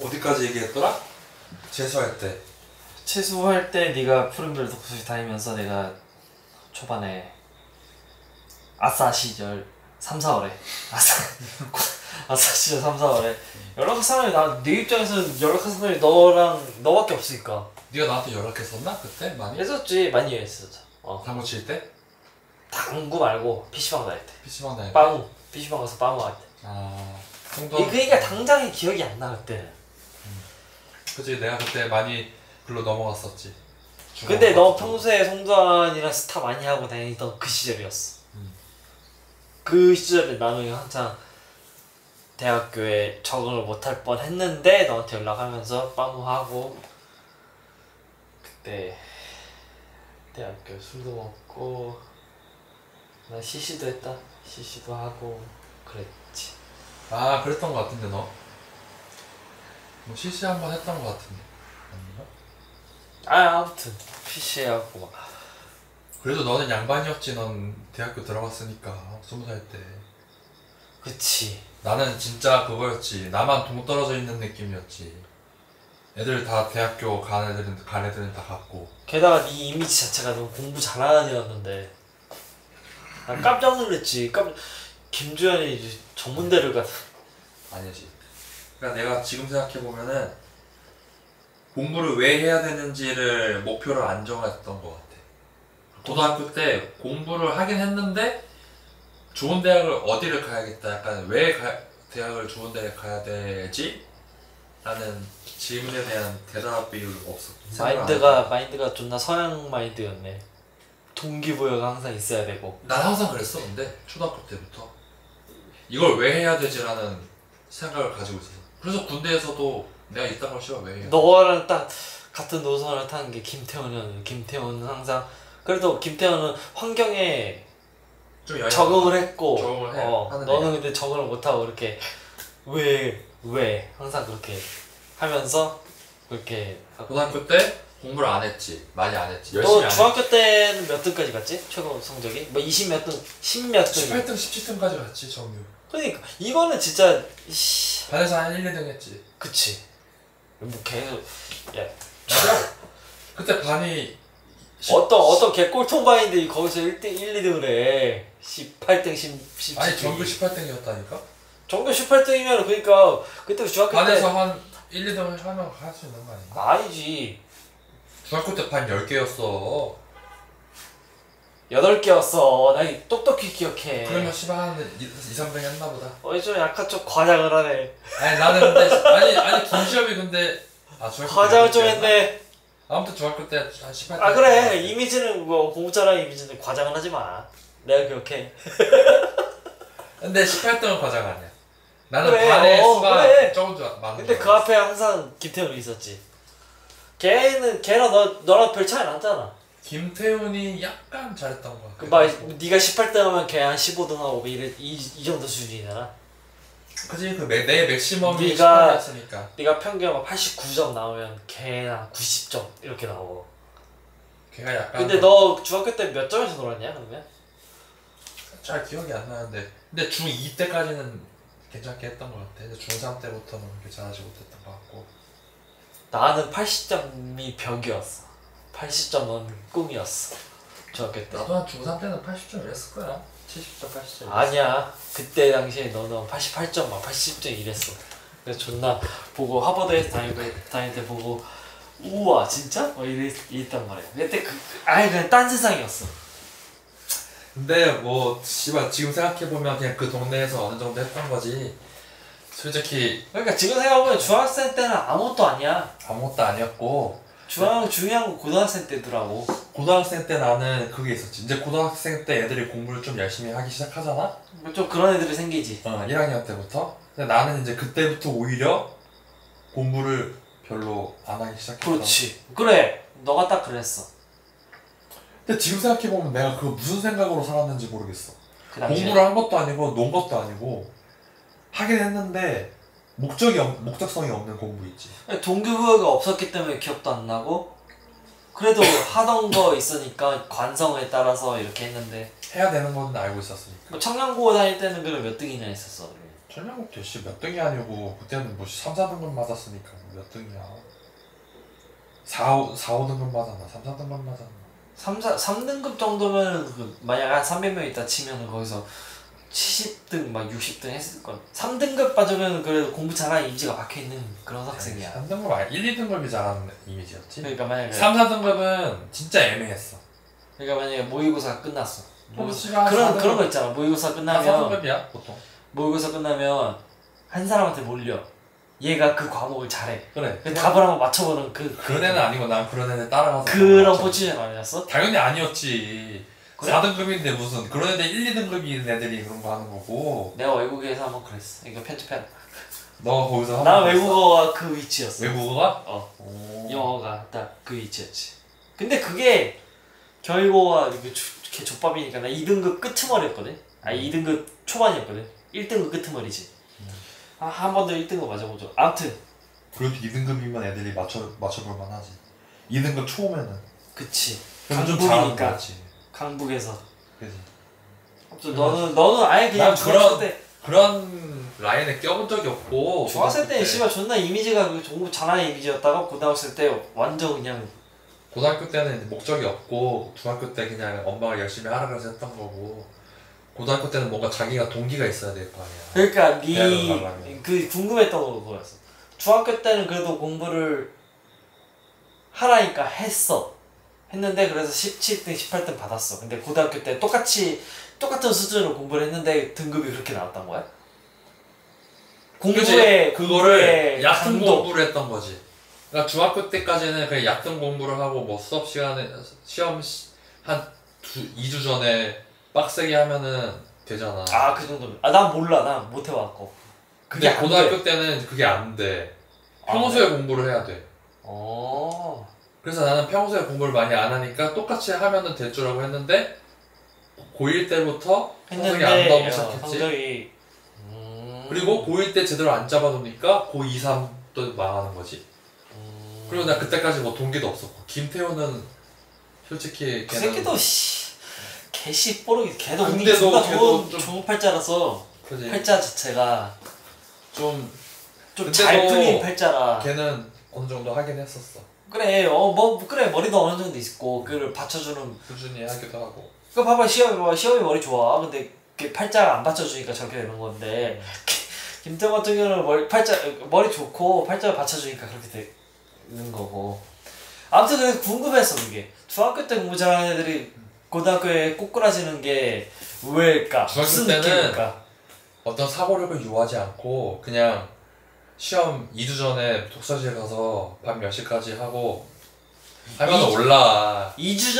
어디까지 얘기했더라? 재수할 때. 재수할 때 네가 푸른별 독서실 다니면서 내가 초반에 아싸 시절 3, 4월에 아싸 시절 3, 4월에 연락할 사람이 내 입장에서는 연락할 사람이 너밖에 없으니까. 네가 나한테 연락했었나? 그때? 많이? 했었지. 많이 했었죠. 당구 칠 때? 당구 말고 PC방 다닐 때. PC방 다닐 때? 빠무. PC방 가서 빠무 할 때. 그러니까 당장에 기억이 안 나 그때는. 그치, 내가 그때 많이 글로 넘어갔었지. 근데 너 평소에 송도환이랑 스타 많이 하고 다니던 그 시절이었어. 그 시절에 나는 한창 대학교에 적응을 못할 뻔 했는데 너한테 연락하면서 빠무하고 그때 대학교 술도 먹고 나 CC도 했다. CC도 하고 그랬지. 아, 그랬던 거 같은데 너? 뭐 CC 한번 했던 거 같은데 아닌가? 아무튼 CC하고 막. 그래도 너는 양반이었지. 넌 대학교 들어갔으니까 20살 때. 그치. 나는 진짜 그거였지. 나만 동떨어져 있는 느낌이었지. 애들 다 대학교 간 애들은 다 갔고. 게다가 네 이미지 자체가 너무 공부 잘하는 애였는데 난 깜짝 놀랐지. 김주현이 전문대를 가. 아니지. 그러니까 내가 지금 생각해보면은 공부를 왜 해야 되는지를 목표를 안 정했던 것 같아. 고등학교 때 공부를 하긴 했는데 좋은 대학을 어디를 가야겠다, 약간 대학을 좋은 대학에 가야 되지? 라는 질문에 대한 대답이 없어. 마인드가 존나 서양 마인드였네. 동기부여가 항상 있어야 되고. 난 항상 그랬어. 근데 초등학교 때부터 이걸 왜 해야 되지라는 생각을 가지고 있었어. 그래서 군대에서도 내가 이딴 걸 싫어. 왜 해야 돼? 너랑 딱 같은 노선을 타는 게 김태원이었는데, 김태원은 항상 그래도 김태원은 환경에 좀 적응을 했고 적응을 해. 너는 근데 적응을 못하고 이렇게 왜 항상 그렇게 하면서 그렇게 고등학교 때 공부를 안 했지. 많이 안 했지. 열심히 너 안 중학교 때는 몇 등까지 갔지? 최고 성적이? 뭐 20 몇 등? 10 몇 등? 18등, 17등까지 갔지. 정규. 그러니까 이거는 진짜 반에서 한 1, 2등 했지. 그치. 뭐 계속 야 맞아. 그때 반이 어떤 개꿀통반인데 거기서 1등 1, 2등을 해. 18등 17등. 아니 전교 18등이었다니까? 전교 18등이면 그러니까 그때 중학교 반에서 때 한 1, 2등을 하면 할 수 있는 거 아닌가? 아니지. 중학교 때 반 10개였어. 8개였어. 나 똑똑히 기억해. 그러면 씨발 한 2, 3등 했나 보다. 좀 약간 좀 과장을 하네. 아니 나는 근데 아니 김시엽이 근데 중학교 과장을 좀 10개였나? 했네. 아무튼 중학교 때 한 18등. 그래. 이미지는 뭐 공부 잘하는 이미지는 과장을 하지 마. 내가 기억해. 근데 18등은 과장 아니야. 나는 그래, 반에 수가 그래. 적은 줄 많은 근데 줄 그 앞에 항상 김태훈이 있었지. 걔랑 너랑 별 차이 났잖아. 김태훈이 약간 잘했던 거 같아. 네가 18등 하면 걔 한 15등 하고 이 정도 수준이잖아. 그치, 내 맥시멈이 네가 18이었으니까. 네가 평균 89점 나오면 걔랑 90점 이렇게 나오고. 걔가 약간. 근데 너 중학교 때 몇 점에서 놀았냐 그러면? 잘 기억이 안 나는데. 근데 중2 때까지는 괜찮게 했던 것 같아. 근데 중3 때부터는 그렇게 잘하지 못했던 것 같고. 나는 80점이 벽이었어. 80점은 꿈이었어. 중학교 때. 나도 한 중3 때는 80점 이랬을 거야. 70점, 80점. 아니야. 그때 당시에 너는 88점 막 80점 이랬어. 그래서 존나 보고 하버드에서 다닐 때 보고 우와 진짜? 이랬단 말이야. 그때 그냥 딴 세상이었어. 근데 뭐 씨발 지금 생각해보면 그냥 그 동네에서 어느 정도 했던 거지. 솔직히 그러니까 지금 생각해보면 중학생 때는 아무것도 아니야. 아무것도 아니었고 중요한 건 고등학생 때더라고. 고등학생 때 나는 그게 있었지. 이제 고등학생 때 애들이 공부를 좀 열심히 하기 시작하잖아? 좀 그런 애들이 생기지. 1학년 때부터. 근데 나는 이제 그때부터 오히려 공부를 별로 안 하기 시작했어. 그렇지. 그래. 너가 딱 그랬어. 근데 지금 생각해보면 내가 그거 무슨 생각으로 살았는지 모르겠어. 그 당시에. 공부를 한 것도 아니고 논 것도 아니고 하긴 했는데 목적성이 없는 공부 있지. 동기부여가 없었기 때문에 기억도 안 나고 그래도 하던 거 있으니까 관성에 따라서 이렇게 했는데 해야 되는 건 알고 있었으니까. 뭐 청량고고 다닐 때는 그럼 몇 등이나 했었어? 설명국도 몇 등이 아니고 그때는 뭐 3, 4등급 맞았으니까 몇 등이야. 4, 5등급 맞았나? 3, 4등급 맞았나? 3등급 정도면 만약 한 300명 있다 치면은 거기서 70등 막 60등 했을 건 3등급 빠지면 그래도 공부 잘하는 이미지가 박혀있는 그런 학생이야. 3등급 아니 1, 2등급이 잘하는 이미지였지. 그러니까 만약에 3, 4등급은 진짜 애매했어. 그러니까 만약에 모의고사 끝났어. 씨발, 그런 거 있잖아. 모의고사 끝나면 4등급이야 보통. 모의고사 끝나면 한 사람한테 몰려. 얘가 그 과목을 잘해. 그래. 그 답을 한번 맞춰보는 그런 애는 아니고 난 그런 애들 따라가서 그런 포지션 아니었어? 당연히 아니었지. 그래? 4등급인데 무슨 그런 애들 1, 2등급인 애들이 그런 거 하는 거고. 내가 외국에서 한번 그랬어. 이거 편집해라. 너가 거기서 나 한번 외국어가 그 위치였어. 외국어가? 어. 오. 영어가 딱 그 위치였지. 근데 그게 결국가 이렇게 족밥이니까 나 2등급 끄트머리였거든. 아 2등급 초반이었거든. 1등급 끄트머리지. 한 번 더 1등급 맞아보죠. 아무튼 그래도 2등급이면 애들이 맞춰볼 만하지. 2등급 초면은 그치. 그럼 좀 잘하는 강북이니까. 거지. 강북에서. 그지. 아무튼 너는 아예 그냥 난 중학생 때 그런 라인에 껴본 적이 없고. 중학생 때 씨발 존나 이미지가 공부 잘하는 이미지였다가 고등학생 때 완전 그냥 고등학교 때는 이제 목적이 없고 중학교 때 그냥 엄마가 열심히 하라 그래서 했던 거고. 고등학교 때는 뭔가 자기가 동기가 있어야 될 거 아니야. 그러니까 대학을 가려면. 그 궁금했던 거 그거였어. 중학교 때는 그래도 공부를 하라니까 했는데 그래서 17등 18등 받았어. 근데 고등학교 때 똑같은 수준으로 공부를 했는데 등급이 그렇게 나왔던 거야? 그거를 공부의 얕은 강도. 공부를 했던 거지. 그러니까 중학교 때까지는 그냥 얕은 공부를 하고 뭐 수업 시간에 시험 한 2주 전에 빡세게 하면은 되잖아. 아 그 정도면. 난 몰라. 난 못 해봤고. 근데 안 고등학교 돼. 때는 그게 안 돼. 아, 평소에 공부를 해야 돼. 어. 그래서 나는 평소에 공부를 많이 안 하니까 똑같이 하면은 될 줄 알고 했는데 고1 때부터 성적이 안 나오기 시작했지. 성적이 그리고 고1 때 제대로 안 잡아놓으니까 고2, 3도 망하는 거지. 그리고 나 그때까지 뭐 동기도 없었고. 김태호는 솔직히 그 새끼도 개씨 뽀록이 걔도 운이 근데도 존나 걔도 좋은 팔자라서 그지. 팔자 자체가 좀 좀 잘 근데도 풀린 팔자라 걔는 어느 정도 하긴 했었어. 그래 그래 머리도 어느 정도 있고 그걸 받쳐주는 꾸준히 하기도 하고. 그 봐봐 시험이 머리 좋아 근데 그 팔자가 안 받쳐주니까 저렇게 되는 건데 김태형 같은 경우는 머리 좋고 팔자가 받쳐주니까 그렇게 되는 거고 아무튼 그래서 궁금했어 그게 중학교 때 공부 잘하는 애들이 고등학교에 꼬꾸라지는 게 왜일까? 중학교 무슨 때는 느낌일까? 어떤 사고력을 유하지 않고 그냥 시험 2주 전에 독서실 가서 밤 10시까지 하고 하면 올라. 2주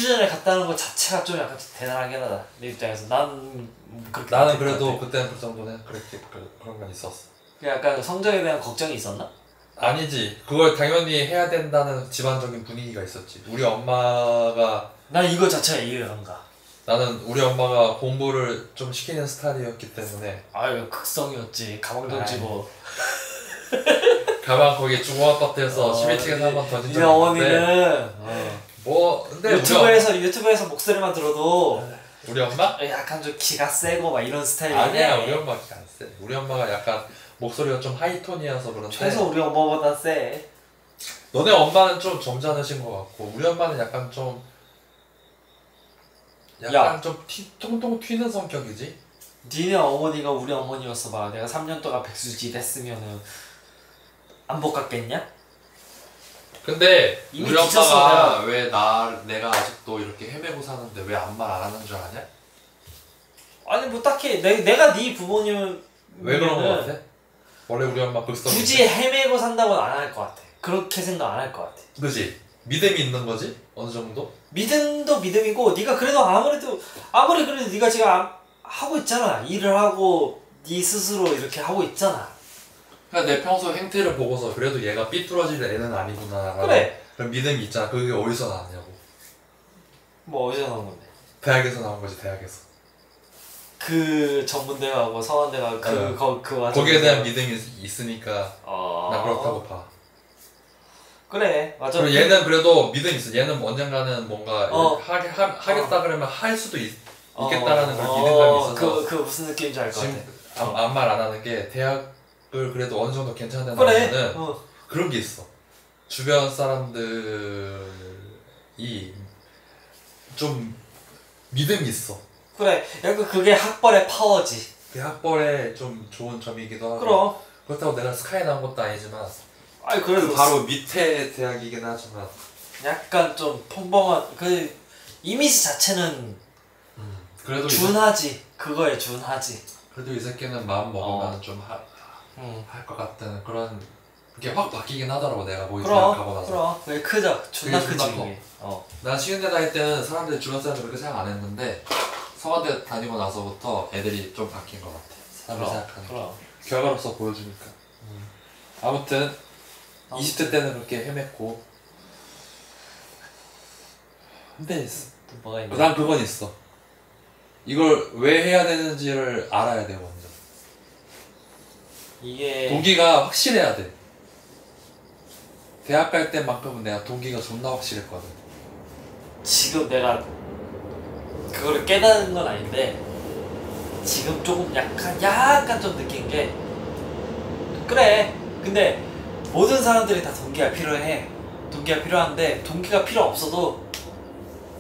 전에 갔다는 것 자체가 좀 약간 대단하긴 하다 내 입장에서 나는 그렇게 나는 못할 것 그래도 같아. 그때는 그 정도는 그런 건 있었어. 약간 성적에 대한 걱정이 있었나? 아니지. 그걸 당연히 해야 된다는 집안적인 분위기가 있었지. 우리 엄마가 난 이거 자체가 이해가 안 가. 나는 우리 엄마가 공부를 좀 시키는 스타일이었기 때문에 아유 극성이었지 가방 던지고 가방 거기 중고아파트에서 11층에서 한 번 던진 이 적이 있는데 어머니는 뭐 근데 유튜브에서 목소리만 들어도 우리 엄마? 약간 좀 기가 세고 막 이런 스타일이네. 아니야 우리 엄마 기가 안 세. 우리 엄마가 약간 목소리가 좀 하이톤이어서 그런데 최소 우리 엄마보다 세. 너네 엄마는 좀 점잖으신 것 같고 우리 엄마는 약간 좀 통통 튀는 성격이지? 니네 어머니가 우리 어머니였어 봐. 내가 3년 동안 백수짓 했으면은 안 복갔겠냐? 근데 이미 우리 지쳤어, 엄마가 왜 내가 아직도 이렇게 헤매고 사는데 왜 아무 말 안 하는 줄 아냐? 아니 뭐 딱히 내가 네 부모님은 왜 그런 거 같아? 원래 우리 엄마 극성 굳이 헤매고 산다고는 안 할 것 같아. 그렇게 생각 안 할 것 같아. 그지? 믿음이 있는 거지? 어느 정도? 믿음도 믿음이고 네가 그래도 아무리 그래도 네가 지금 하고 있잖아. 일을 하고 네 스스로 이렇게 하고 있잖아. 그러니까 내 평소 행태를 보고서 그래도 얘가 삐뚤어질 애는 아니구나 그래. 그런 믿음이 있잖아. 그게 어디서 나왔냐고. 뭐 어디서 나온 건데? 대학에서 나온 거지. 대학에서. 그 전문대하고 서원대가 거기에 대한 믿음이 있으니까 나 그렇다고 봐. 그래 맞아. 그리고 얘는 그래도 믿음이 있어. 얘는 언젠가는 뭔가 하겠다 그러면 할 수도 있겠다라는 그런 믿음감이 있어서 그 무슨 느낌인지 알 것 같아. 아무 말 안 하는 게 대학을 그래도 어느 정도 괜찮은 데 그래. 나오면은 그런 게 있어. 주변 사람들이 좀 믿음이 있어. 그래. 약간 그게 학벌의 파워지. 그 학벌에 좀 좋은 점이기도 하고. 그럼. 그렇다고 내가 스카이 나온 것도 아니지만 아니 그래도 그 바로 밑에 대학이긴 하지만 약간 좀 평범한 그 이미지 자체는 그래도 준하지. 그거에 준하지. 그래도 이 새끼는 마음 먹으면 좀 할 것 같다는 그런 게 확 바뀌긴 하더라고. 내가 뭐 대학 가고 나서. 그럼 그게 크죠. 존나 그게 크지 존나 커. 그게. 난 시흥대 다닐 때는 사람들이 주변 사람들 그렇게 생각 안 했는데 서강대 다니고 나서부터 애들이 좀 바뀐 것 같아. 사람들 생각하는 게. 그럼. 결과로서 보여주니까. 아무튼 20대 때는 그렇게 헤맸고. 근데 또 뭐가 있나? 난 그건 있어. 이걸 왜 해야 되는지를 알아야 돼 먼저. 이게 동기가 확실해야 돼. 대학 갈 때만큼은 내가 동기가 존나 확실했거든. 지금 내가 그거를 깨닫는 건 아닌데 지금 조금 약간 좀 느낀 게 그래. 근데 모든 사람들이 다 동기가 필요해. 동기가 필요한데 동기가 필요 없어도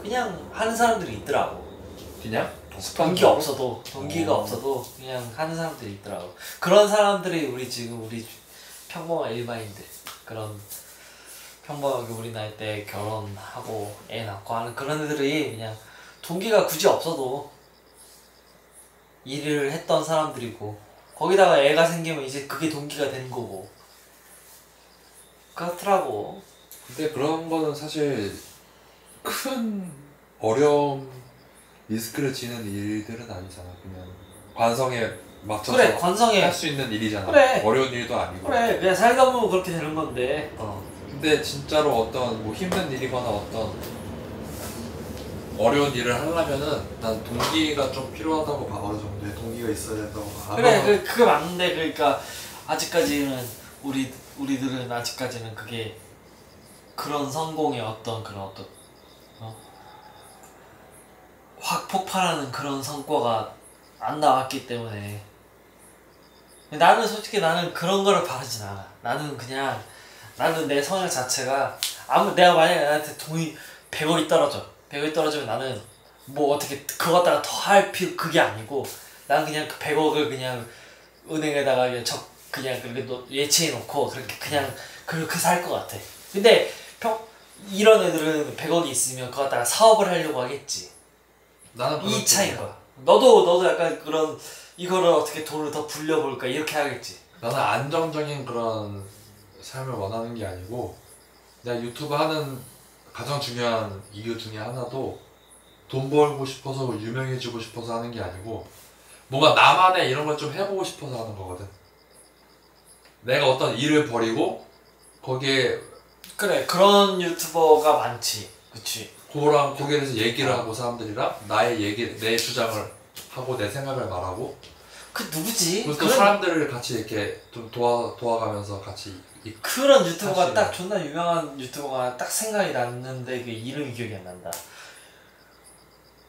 그냥 하는 사람들이 있더라고. 그냥? 동기가 없어도 그냥 하는 사람들이 있더라고. 그런 사람들이 우리 평범한 일반인들, 그런 평범하게 우리 나이 때 결혼하고 애 낳고 하는 그런 애들이 그냥 동기가 굳이 없어도 일을 했던 사람들이고, 거기다가 애가 생기면 이제 그게 동기가 되는 거고 그렇더라고. 근데 그런 거는 사실 큰 어려움, 리스크를 지는 일들은 아니잖아. 그냥 관성에 맞춰서 그래, 관성에 할 수 있는 일이잖아. 그래. 어려운 일도 아니고. 그래, 그냥 살다 보면 그렇게 되는 건데. 근데 진짜로 어떤 뭐 힘든 일이거나 어떤 어려운 일을 하려면은 난 동기가 좀 필요하다고 봐. 어느 정도의 동기가 있어야 된다고 봐. 그래, 그게 맞는데, 그러니까 아직까지는 우리들은 아직까지는 그게 그런 성공의 어떤 확 폭발하는 그런 성과가 안 나왔기 때문에 나는 솔직히 그런 거를 바라진 않아. 나는 내 성향 자체가 내가 만약에 나한테 돈이 100억이 떨어지면 나는 뭐 어떻게 그거 갖다가 더 할 그게 아니고 나는 그냥 그 100억을 그냥 은행에다가 그냥 그렇게 예치해 놓고 그렇게 살 것 같아. 근데 이런 애들은 100억이 있으면 그거 갖다가 사업을 하려고 하겠지. 나는 이 차이인 거야. 너도 약간 그런 이거를 어떻게 돈을 더 불려볼까 이렇게 하겠지. 나는 안정적인 그런 삶을 원하는 게 아니고 내가 유튜브 하는 가장 중요한 이유 중에 하나도 돈 벌고 싶어서 유명해지고 싶어서 하는 게 아니고 뭔가 나만의 이런 걸 좀 해보고 싶어서 하는 거거든. 내가 어떤 일을 벌이고 거기에 그래, 그런 유튜버가 많지. 그치. 거기에 대해서 얘기를 하고 사람들이랑 내 주장을 하고 내 생각을 말하고 그 누구지? 그리고 또 사람들을 같이 이렇게 좀 도와가면서 같이 그런 유튜버가 사실. 딱 존나 유명한 유튜버가 딱 생각이 났는데 그 이름이 기억이 안 난다.